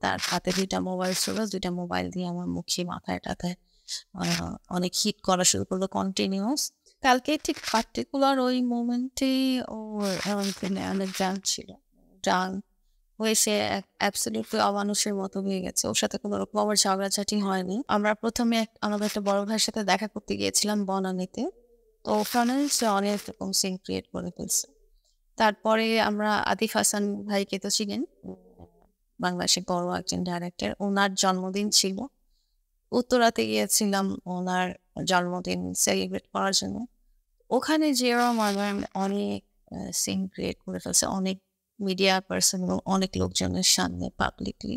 তার হাতে ২ টা মোবাইল ছিল। ২ টা মোবাইল দিয়ে আমার মুখে, মাথায়-টাথায় আ অনেক হিট করা শুরু করলো কন্টিনিউয়াস। কালকে ঠিক পার্টিকুলার ওই মোমেন্টেই ওর অনেক ড্রাঙ্ক ছিল। ড্রাঙ্ক হয়ে সে অ্যাবসোলিউটলি অমানুষের মতো হয়ে গেছে। ওর সাথে কোন রকম আমার ঝগড়াঝাটি হয়নি। আমরা ১ম এ আমাদের একটা বড় ভাইয়ের সাথে দেখা করতে গিয়েছিলাম বনানীতে। তো ওখানে সে অনেক রকম সিন ক্রিয়েট করে ফেলছে। তারপরে আমরা আতিফ হাসান ভাইকে তো চিনেন। বাংলাদেশের বড় একজন ডাইরেক্টর। উনার জন্মদিন ছিল। উত্তরাতে গিয়েছিলাম উনার জন্মদিন সেলিব্রেট করার জন্য। ওখানে যেয়েও আমার অনেক সিন ক্রিয়েট করে ফেলছে। অনেক মিডিয়া পারসন এবং অনেক লোকজনের সামনে পাবলিকলি।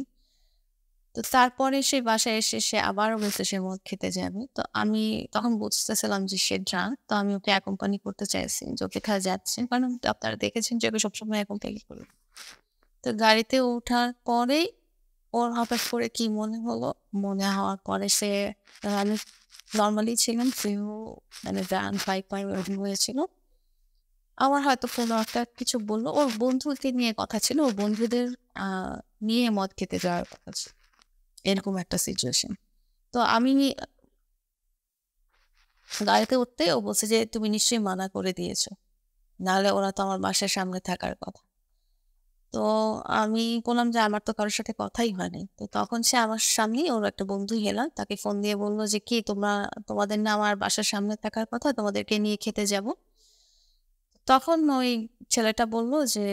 তো তারপরে সে বাসায় এসে সে আবারও বলছে সে মদ খেতে যাবে। তো আমি তখন বুঝতেছিলাম যে সে ড্রাঙ্ক। তো আমি ওকে অ্যাকম্পানি করতে চাইছি যে ও কোথায় যাচ্ছে। কারণ আপনারা দেখেছেন যে ওকে সবসময় অ্যাকম্পানি করি। তো গাড়িতে ওঠার পরেই ওর হঠাৎ করে কি মনে হলো, মনে হওয়ার পরে সে আমি নরমালি ছিলাম সেও মানে ড্রাঙ্ক 5 এরকম হয়েছিল। আমার হয়তো কোনো একটা কিছু বলল। ওর বন্ধুকে নিয়ে কথা ছিল। ওর বন্ধুদের আ নিয়ে মদ খেতে যাওয়ার কথা ছিল। এরকম একটা সিচুয়েশন। তো আমি গাড়িতে উঠতেই ও বলছে যে, "তুমি নিশ্চয়ই মানা করে দিয়েছ। নাহলে ওরা তো আমার বাসার সামনে থাকার কথা।" তো আমি বললাম যে, "আমার তো কারো সাথে কথাই হয় নাই।" তো তখন সে আমার সামনেই ওর একটা বন্ধু হেলা তাকে ফোন দিয়ে বলল যে, "কি তোমাদের না আমার বাসার সামনে থাকার কথা? তোমাদেরকে নিয়ে খেতে যাবো।" তখন ওই ছেলেটা বলল যে,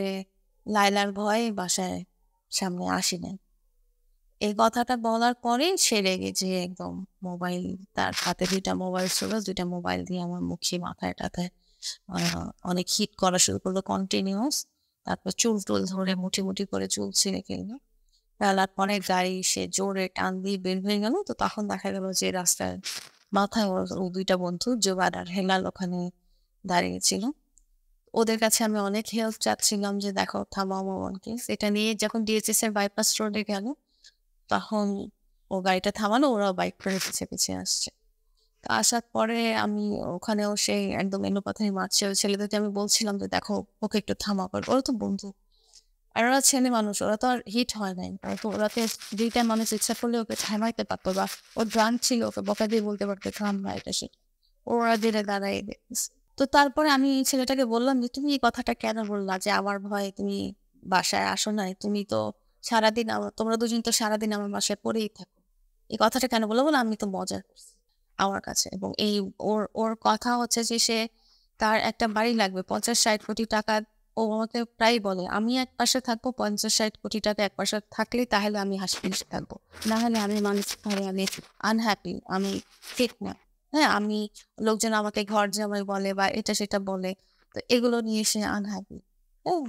"লায়লার ভয়ে বাসায় সামনে আসি নাই।" এই কথাটা বলার পরেই সে রেগে যেয়ে একদম মোবাইল তার হাতে ২ টা মোবাইল ছিল। ২ টা মোবাইল দিয়ে আমার মুখে, মাথায়-টাথায় আ অনেক হিট করা শুরু করলো কন্টিনিউয়াস। তারপর চুল-টুল ধরে মুঠি করে চুল ছিঁড়ে ফেললো। ফেলার পরে গাড়ি সে জোরে টান দিয়ে বের হয়ে গেল। তো তখন দেখা গেল যে রাস্তার মাথায় ওর ২ টা বন্ধু জুবাদ আর হেলাল ওখানে দাঁড়িয়ে ছিল। ওদের কাছে আমি অনেক হেল্প চাচ্ছিলাম যে, "দেখো থামাও মামুনকে।" এটা নিয়ে যখন ডিএচএস এর বাইপাস রোডে গেল তখন ও গাড়িটা থামালো, ওরাও বাইক করে পিছে আসছে। তো আসার পরে আমি ওখানেও সেই একদম এলোপাথারি মারছে ওই ছেলেদেরকে আমি বলছিলাম যে, "দেখো ওকে একটু থামাও।" কারণ ওরা তো বন্ধু। আর ওরা ছেলে মানুষ, ওরা তো আর হিট হয় নাই। ওরা তো ২ টা মানুষ ইচ্ছা করলে ওকে থামাইতে পারত বা ও ড্রাঙ্ক ছিল ওকে বকা দিয়ে বলতে পারত, "থাম না এটা সেটা।" ওরা ধীরে দাঁড়ায় দেখতেছে। তো তারপরে আমি এই ছেলেটাকে বললাম যে, "তুমি এই কথাটা কেন বললা যে আমার ভয়ে তুমি বাসায় আসো নাই? তুমি তো সারাদিন তোমরা ২ জন তো সারাদিন আমার বাসায় পড়েই থাকো। এই কথাটা কেন বললা?" বললো, "আমি তো মজা করছি আমার কাছে।" এবং ওর কথা হচ্ছে যে তার একটা বাড়ি লাগবে ৫০-৬০ কোটি টাকা। ও আমাকে প্রায়ই বলে, "আমি একপাশে থাকবো ৫০-৬০ কোটি টাকা একপাশে থাকলেই তাহলে আমি হাসি-খুশি থাকবো। না হলে আমি মানসিকভাবে আমি আনহ্যাপি, আমি ফিট না।" হ্যাঁ? লোকজন আমাকে ঘর জামাই বলে বা এটা সেটা বলে। তো এগুলো নিয়ে সে আনহ্যাপি। হ্যাঁ?